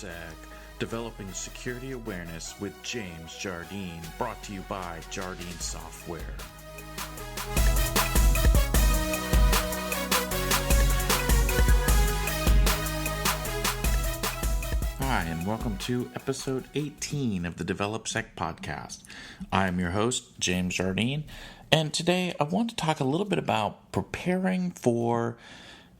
DevelopSec, Developing Security Awareness with James Jardine, brought to you by Jardine Software. Hi, and welcome to episode 18 of the DevelopSec podcast. I'm your host, James Jardine, and today I want to talk a little bit about preparing for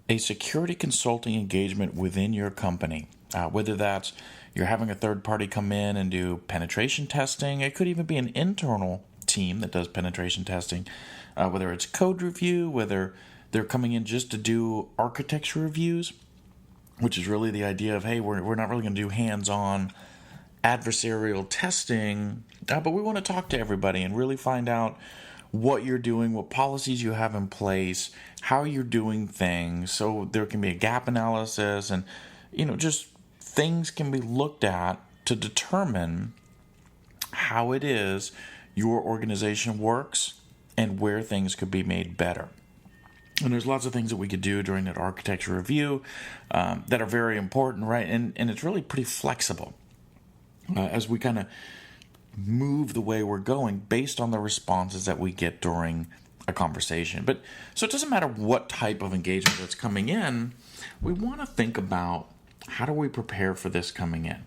a security consulting engagement within your company. Whether that's you're having a third party come in and do penetration testing, it could even be an internal team that does penetration testing, whether it's code review, whether they're coming in just to do architecture reviews, which is really the idea of, hey, we're not really going to do hands-on adversarial testing, but we want to talk to everybody and really find out what you're doing, what policies you have in place, how you're doing things, so there can be a gap analysis and, just things can be looked at to determine how it is your organization works and where things could be made better. And there's lots of things that we could do during that architecture review that are very important, right? And it's really pretty flexible as we kind of move the way we're going based on the responses that we get during a conversation. But so it doesn't matter what type of engagement that's coming in, we want to think about how do we prepare for this coming in,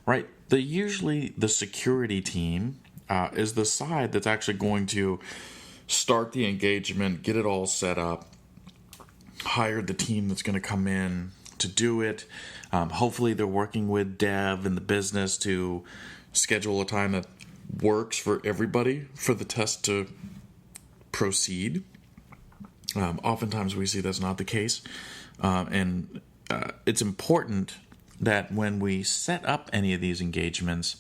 right? Usually the security team is the side that's actually going to start the engagement, get it all set up, hire the team that's going to come in to do it. Hopefully they're working with dev and the business to schedule a time that works for everybody for the test to proceed. Oftentimes we see that's not the case. And it's important that when we set up any of these engagements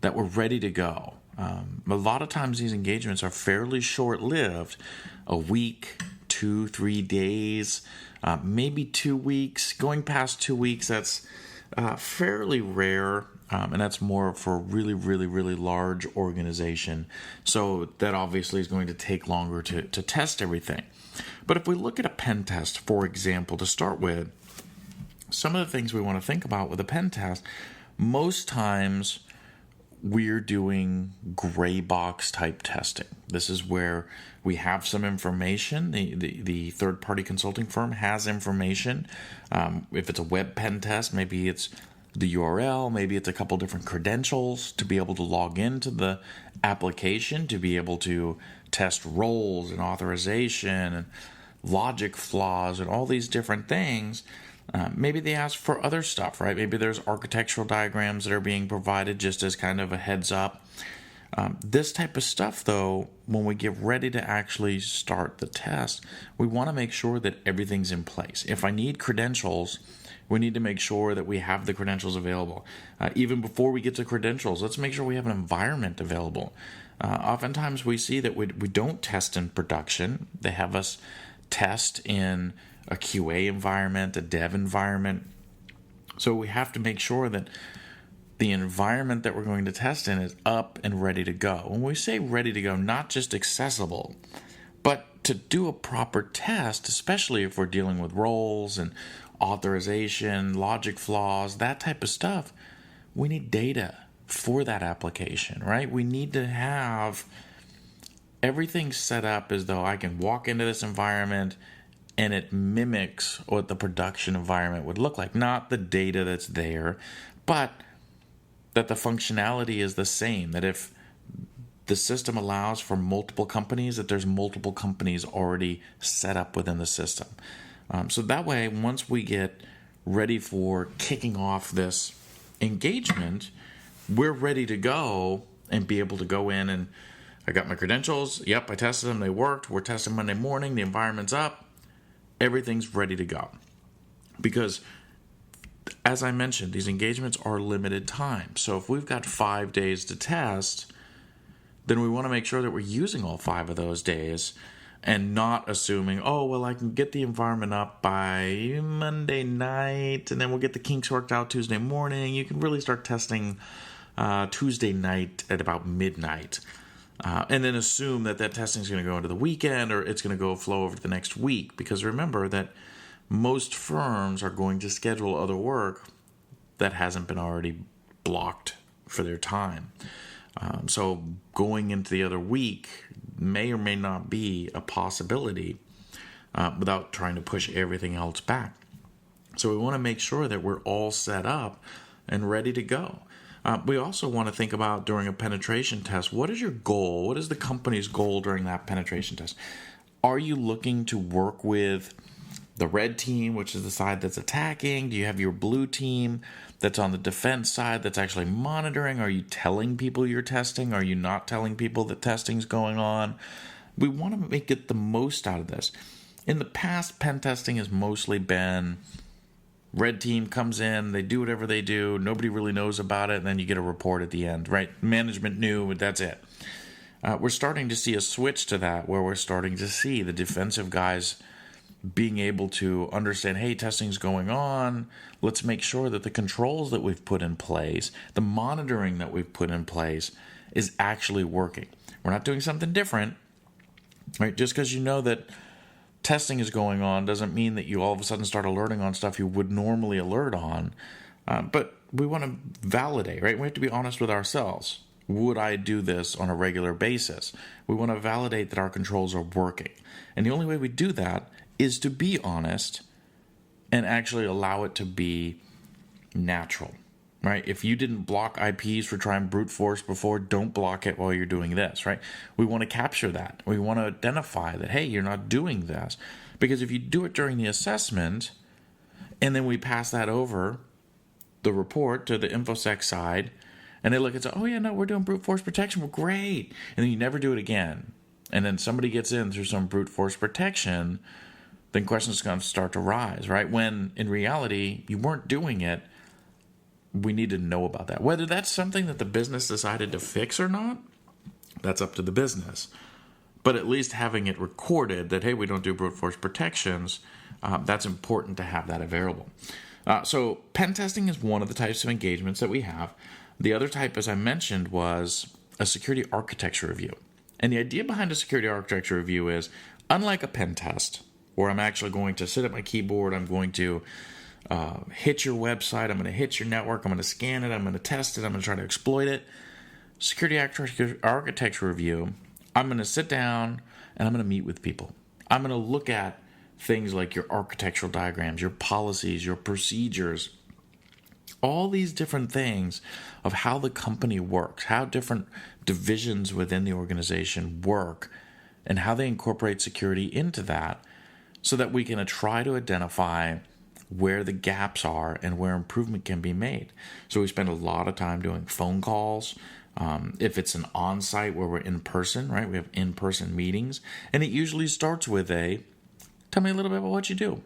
that we're ready to go. A lot of times these engagements are fairly short-lived, a week, 2-3 days, maybe 2 weeks. Going past 2 weeks, that's fairly rare, and that's more for a really, really, really large organization. So that obviously is going to take longer to test everything. But if we look at a pen test, for example, to start with, some of the things we want to think about with a pen test, most times we're doing gray box type testing. This is where we have some information. The third-party consulting firm has information. If it's a web pen test, maybe it's the URL, maybe it's a couple different credentials to be able to log into the application, to be able to test roles and authorization and logic flaws and all these different things. Maybe they ask for other stuff, right? Maybe there's architectural diagrams that are being provided just as kind of a heads up. This type of stuff, though, when we get ready to actually start the test, we want to make sure that everything's in place. If I need credentials, we need to make sure that we have the credentials available. Even before we get to credentials, let's make sure we have an environment available. Oftentimes we see that we don't test in production. They have us test in a QA environment, a dev environment. So we have to make sure that the environment that we're going to test in is up and ready to go. When we say ready to go, not just accessible, but to do a proper test, especially if we're dealing with roles and authorization, logic flaws, that type of stuff, we need data for that application, right? We need to have everything set up as though I can walk into this environment and it mimics what the production environment would look like. Not the data that's there, but that the functionality is the same. That if the system allows for multiple companies, that there's multiple companies already set up within the system. So that way, once we get ready for kicking off this engagement, we're ready to go and be able to go in and I got my credentials. Yep, I tested them. They worked. We're testing Monday morning. The environment's up. Everything's ready to go. Because, as I mentioned, these engagements are limited time. So if we've got 5 days to test, then we want to make sure that we're using all 5 of those days and not assuming, I can get the environment up by Monday night and then we'll get the kinks worked out Tuesday morning. You can really start testing Tuesday night at about midnight. And then assume that testing is going to go into the weekend or it's going to flow over to the next week. Because remember that most firms are going to schedule other work that hasn't been already blocked for their time. So going into the other week may or may not be a possibility without trying to push everything else back. So we want to make sure that we're all set up and ready to go. We also want to think about during a penetration test, what is your goal? What is the company's goal during that penetration test? Are you looking to work with the red team, which is the side that's attacking? Do you have your blue team that's on the defense side that's actually monitoring? Are you telling people you're testing? Are you not telling people that testing's going on? We want to make it the most out of this. In the past, pen testing has mostly been red team comes in, they do whatever they do, nobody really knows about it, and then you get a report at the end, right? Management knew, that's it. We're starting to see a switch to that, where we're starting to see the defensive guys being able to understand, hey, testing's going on, let's make sure that the controls that we've put in place, the monitoring that we've put in place is actually working. We're not doing something different, right? Just because you know that testing is going on doesn't mean that you all of a sudden start alerting on stuff you would normally alert on. But we want to validate, right? We have to be honest with ourselves. Would I do this on a regular basis? We want to validate that our controls are working. And the only way we do that is to be honest and actually allow it to be natural, right? If you didn't block IPs for trying brute force before, don't block it while you're doing this, right? We want to capture that. We want to identify that, hey, you're not doing this. Because if you do it during the assessment, and then we pass that over, the report, to the InfoSec side, and they look and say, oh yeah, no, we're doing brute force protection, we're great. And then you never do it again. And then somebody gets in through some brute force protection, then questions are going to start to rise, right? When in reality, you weren't doing it. We need to know about that. Whether that's something that the business decided to fix or not, that's up to the business. But at least having it recorded that, hey, we don't do brute force protections, that's important to have that available. So pen testing is one of the types of engagements that we have. The other type, as I mentioned, was a security architecture review. And the idea behind a security architecture review is, unlike a pen test, where I'm actually going to sit at my keyboard, I'm going to hit your website, I'm going to hit your network, I'm going to scan it, I'm going to test it, I'm going to try to exploit it. Security architecture review, I'm going to sit down and I'm going to meet with people. I'm going to look at things like your architectural diagrams, your policies, your procedures, all these different things of how the company works, how different divisions within the organization work, and how they incorporate security into that, so that we can try to identify where the gaps are and where improvement can be made. So we spend a lot of time doing phone calls. If it's an on-site where we're in person, right? We have in-person meetings. And it usually starts with tell me a little bit about what you do.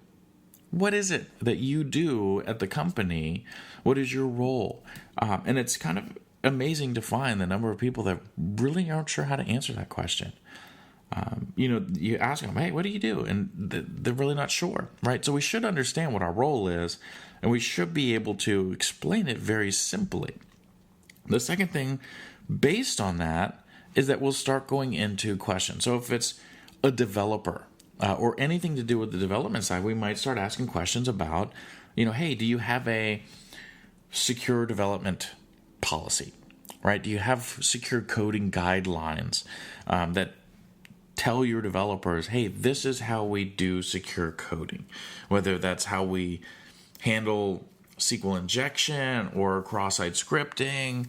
What is it that you do at the company? What is your role? And it's kind of amazing to find the number of people that really aren't sure how to answer that question. You ask them, hey, what do you do? And they're really not sure, right? So we should understand what our role is, and we should be able to explain it very simply. The second thing, based on that, is that we'll start going into questions. So if it's a developer or anything to do with the development side, we might start asking questions about, hey, do you have a secure development policy, right? Do you have secure coding guidelines that tell your developers, hey, this is how we do secure coding, whether that's how we handle SQL injection or cross-site scripting,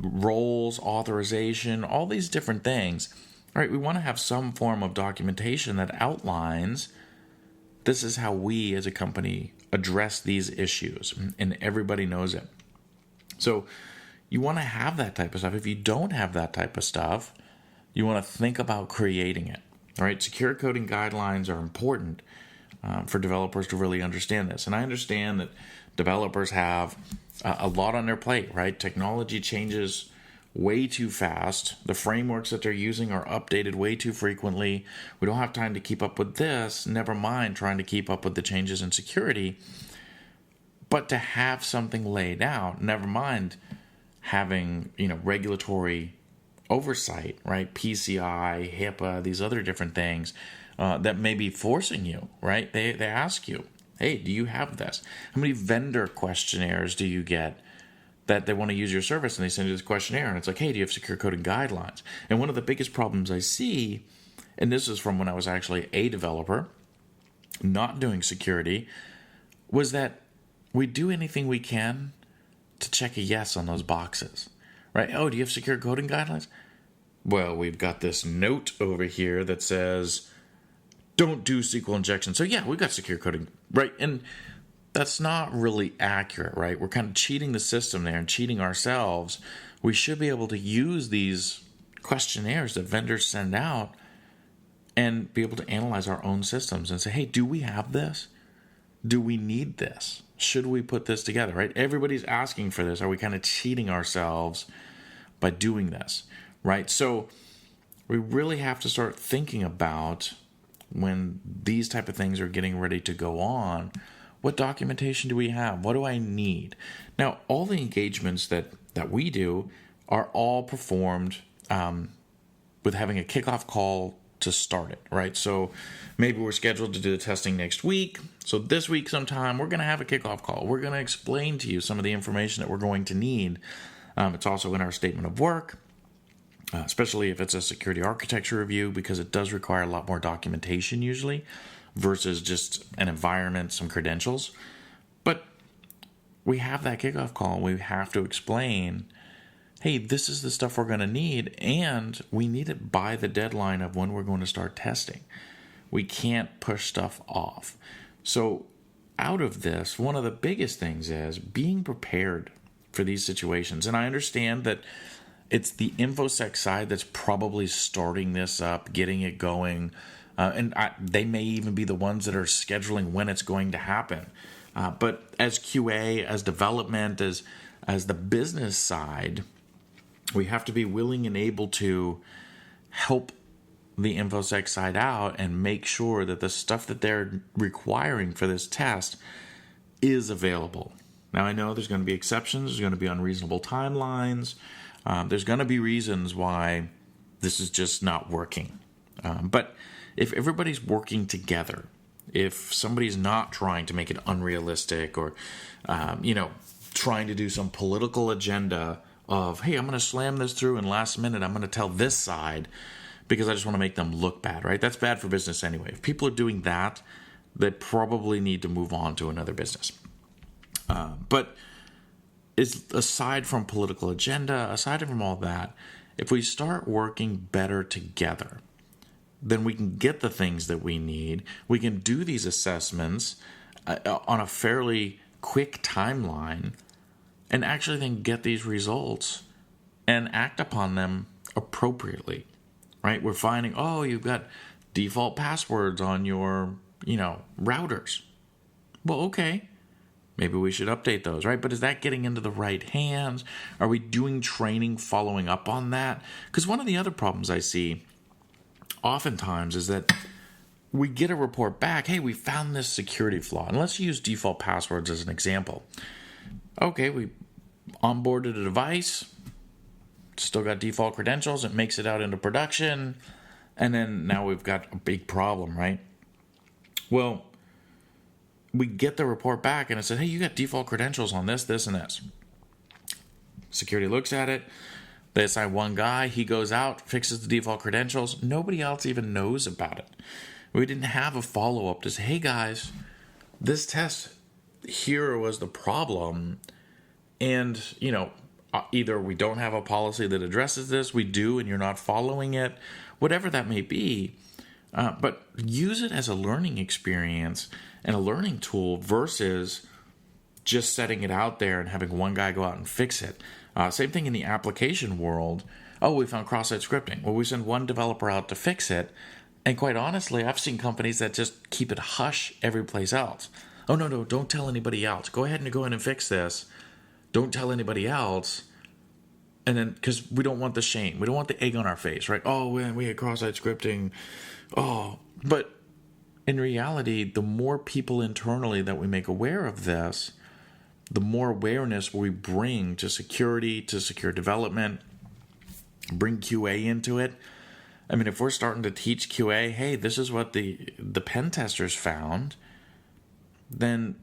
roles, authorization, all these different things. All right, we want to have some form of documentation that outlines this is how we as a company address these issues, and everybody knows it. So you want to have that type of stuff. If you don't have that type of stuff, you want to think about creating it. All right, secure coding guidelines are important for developers to really understand this. And I understand that developers have a lot on their plate, right? Technology changes way too fast. The frameworks that they're using are updated way too frequently. We don't have time to keep up with this, never mind trying to keep up with the changes in security. But to have something laid out, never mind having, regulatory oversight, right? PCI, HIPAA, these other different things that may be forcing you, right? They ask you, Hey, do you have this? How many vendor questionnaires do you get that they want to use your service and they send you this questionnaire and it's like, hey, do you have secure coding guidelines? And one of the biggest problems I see, and this is from when I was actually a developer, not doing security, was that we do anything we can to check a yes on those boxes, right? Oh, do you have secure coding guidelines? Well, we've got this note over here that says, don't do SQL injection. So yeah, we've got secure coding, right? And that's not really accurate, right? We're kind of cheating the system there and cheating ourselves. We should be able to use these questionnaires that vendors send out and be able to analyze our own systems and say, hey, do we have this? Do we need this? Should we put this together, right? Everybody's asking for this. Are we kind of cheating ourselves by doing this, right? So we really have to start thinking about when these type of things are getting ready to go on, what documentation do we have? What do I need? Now, all the engagements that we do are all performed with having a kickoff call to start it, right? So maybe we're scheduled to do the testing next week. So this week sometime, we're going to have a kickoff call. We're going to explain to you some of the information that we're going to need. It's also in our statement of work, especially if it's a security architecture review, because it does require a lot more documentation usually versus just an environment, some credentials. But we have that kickoff call. We have to explain, hey, this is the stuff we're going to need, and we need it by the deadline of when we're going to start testing. We can't push stuff off. So out of this, one of the biggest things is being prepared for these situations. And I understand that it's the InfoSec side that's probably starting this up, getting it going, they may even be the ones that are scheduling when it's going to happen. But as QA, as development, as the business side, we have to be willing and able to help the InfoSec side out and make sure that the stuff that they're requiring for this test is available. Now, I know there's going to be exceptions. There's going to be unreasonable timelines. There's going to be reasons why this is just not working. But if everybody's working together, if somebody's not trying to make it unrealistic or, trying to do some political agenda of, hey, I'm going to slam this through and last minute I'm going to tell this side because I just want to make them look bad, right? That's bad for business anyway. If people are doing that, they probably need to move on to another business. But aside from political agenda, aside from all that, if we start working better together, then we can get the things that we need. We can do these assessments on a fairly quick timeline and actually then get these results and act upon them appropriately, right? We're finding, oh, you've got default passwords on your, routers. Well, okay. Maybe we should update those, right? But is that getting into the right hands? Are we doing training following up on that? Because one of the other problems I see oftentimes is that we get a report back, hey, we found this security flaw. And let's use default passwords as an example. Okay, we onboarded a device, still got default credentials, it makes it out into production, and then now we've got a big problem, right? Well, we get the report back and it said, hey, you got default credentials on this, this, and this. Security looks at it. They assign one guy. He goes out, fixes the default credentials. Nobody else even knows about it. We didn't have a follow-up to say, hey, guys, this test here was the problem. And, either we don't have a policy that addresses this, we do, and you're not following it, whatever that may be. But use it as a learning experience and a learning tool versus just setting it out there and having one guy go out and fix it. Same thing in the application world. Oh, we found cross-site scripting. Well, we send one developer out to fix it. And quite honestly, I've seen companies that just keep it hush every place else. Oh, no, don't tell anybody else. Go ahead and fix this. Don't tell anybody else. And then, because we don't want the shame. We don't want the egg on our face, right? Oh, we had cross-site scripting. Oh, but in reality, the more people internally that we make aware of this, the more awareness we bring to security, to secure development, bring QA into it. I mean, if we're starting to teach QA, hey, this is what the pen testers found, then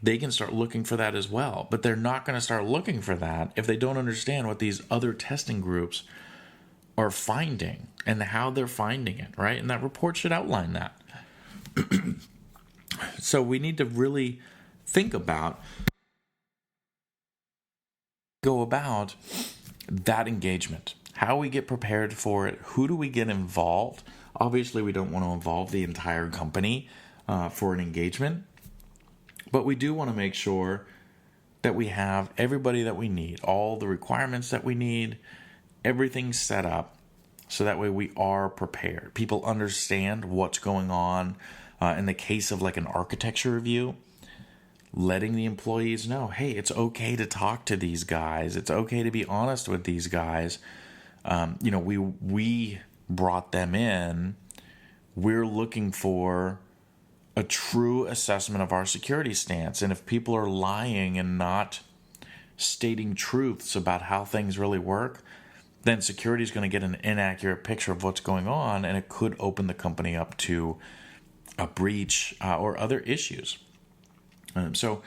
they can start looking for that as well. But they're not going to start looking for that if they don't understand what these other testing groups are finding and how they're finding it, right? And that report should outline that. So we need to really think about, go about that engagement, how we get prepared for it, who do we get involved. Obviously, we don't want to involve the entire company for an engagement, but we do want to make sure that we have everybody that we need, all the requirements that we need, everything set up, so that way we are prepared. People understand what's going on. In the case of like an architecture review, letting the employees know, hey, it's okay to talk to these guys. It's okay to be honest with these guys. We brought them in. We're looking for a true assessment of our security stance. And if people are lying and not stating truths about how things really work, then security is going to get an inaccurate picture of what's going on, and it could open the company up to a breach or other issues. So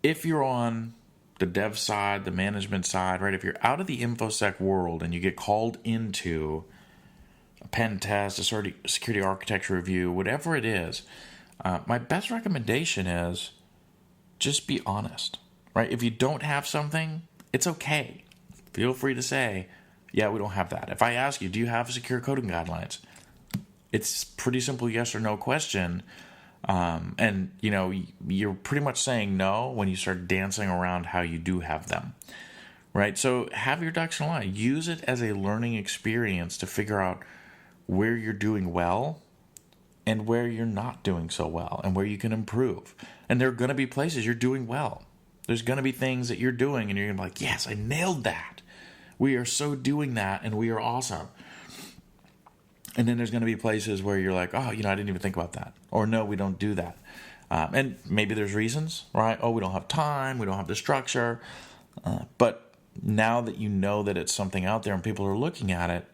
if you're on the dev side, the management side, right, if you're out of the InfoSec world and you get called into a pen test, a security architecture review, whatever it is, my best recommendation is just be honest, right? If you don't have something, it's okay. Feel free to say, yeah, we don't have that. If I ask you, do you have secure coding guidelines? It's pretty simple yes or no question. And you're pretty much saying no when you start dancing around how you do have them, right? So have your ducks in a line. Use it as a learning experience to figure out where you're doing well and where you're not doing so well and where you can improve. And there are going to be places you're doing well. There's going to be things that you're doing and you're going to be like, yes, I nailed that. We are so doing that and we are awesome. And then there's going to be places where you're like, oh, I didn't even think about that. Or no, we don't do that. And maybe there's reasons, right? Oh, we don't have time. We don't have the structure. But now that you know that it's something out there and people are looking at it,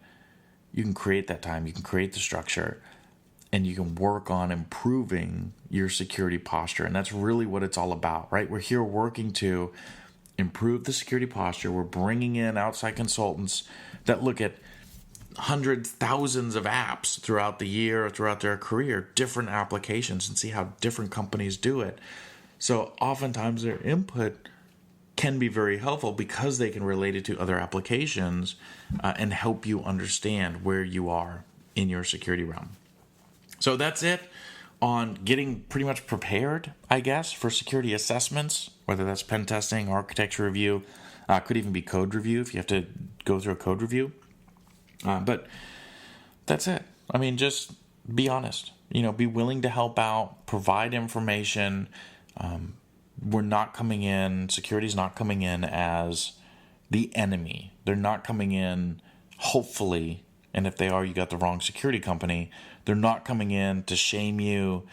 you can create that time. You can create the structure. And you can work on improving your security posture. And that's really what it's all about, right? We're here working to improve the security posture. We're bringing in outside consultants that look at hundreds, thousands of apps throughout the year or throughout their career, different applications, and see how different companies do it. So oftentimes their input can be very helpful because they can relate it to other applications and help you understand where you are in your security realm. So that's it on getting pretty much prepared, I guess, for security assessments, whether that's pen testing, architecture review, could even be code review if you have to go through a code review. But that's it. I mean, just be honest, be willing to help out, provide information. We're not coming in, security's not coming in as the enemy. They're not coming in, hopefully, and if they are, you got the wrong security company. They're not coming in to shame you,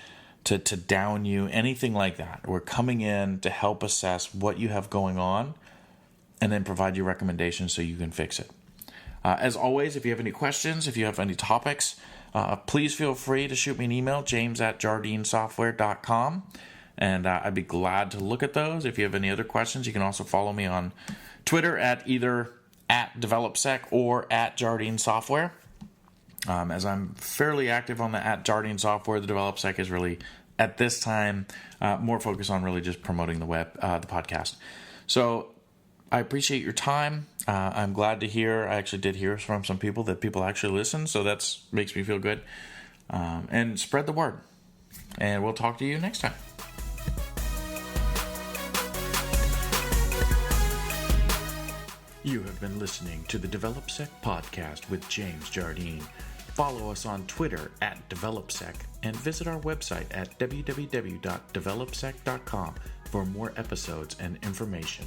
to down you, anything like that. We're coming in to help assess what you have going on and then provide you recommendations so you can fix it. As always, if you have any questions, if you have any topics, please feel free to shoot me an email, james@jardinesoftware.com, and I'd be glad to look at those. If you have any other questions, you can also follow me on Twitter at either @DevelopSec or @JardineSoftware. As I'm fairly active on the @JardineSoftware, the DevelopSec is really, at this time, more focused on really just promoting the the podcast. So I appreciate your time. I'm glad to hear, I actually did hear from some people that people actually listen, so that makes me feel good. And spread the word. And we'll talk to you next time. You have been listening to the DevelopSec podcast with James Jardine. Follow us on Twitter @DevelopSec and visit our website at www.developsec.com for more episodes and information.